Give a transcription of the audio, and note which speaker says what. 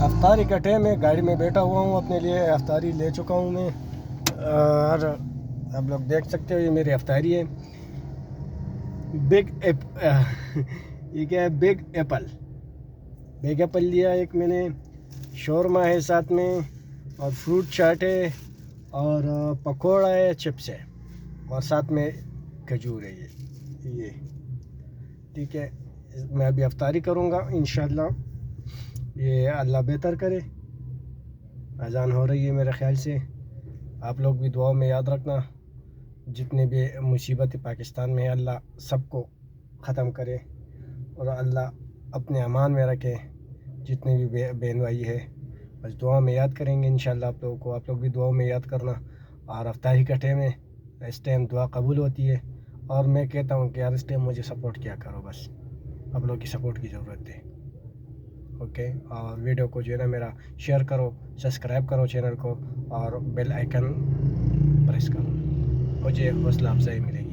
Speaker 1: افطاری کا ٹائم ہے، گاڑی میں بیٹھا ہوا ہوں، اپنے لیے افطاری لے چکا ہوں میں، اور آپ لوگ دیکھ سکتے ہو یہ میری افطاری ہے۔ یہ کیا ہے؟ بگ ایپل لیا ایک میں نے، شورما ہے ساتھ میں، اور فروٹ چاٹ ہے، اور پکوڑا ہے، چپس ہے، اور ساتھ میں کھجور ہے یہ ٹھیک ہے۔ میں ابھی افطاری کروں گا انشاءاللہ، یہ اللہ بہتر کرے۔ اذان ہو رہی ہے میرے خیال سے، آپ لوگ بھی دعاؤں میں یاد رکھنا، جتنے بھی مصیبت پاکستان میں ہے اللہ سب کو ختم کرے، اور اللہ اپنے امان میں رکھے، جتنے بھی بہن بھائی ہے بس دعا میں یاد کریں گے انشاءاللہ آپ لوگوں کو، آپ لوگ بھی دعاؤں میں یاد کرنا۔ اور افطاری کا ٹائم ہے، اس ٹائم دعا قبول ہوتی ہے، اور میں کہتا ہوں کہ یار اس ٹائم مجھے سپورٹ کیا کرو، بس آپ لوگ کی سپورٹ کی ضرورت ہے، اوکے۔ اور ویڈیو کو جو ہے نا میرا شیئر کرو، سبسکرائب کرو چینل کو، اور بیل آئیکن پریس کرو، مجھے حوصلہ افزائی ملے گی۔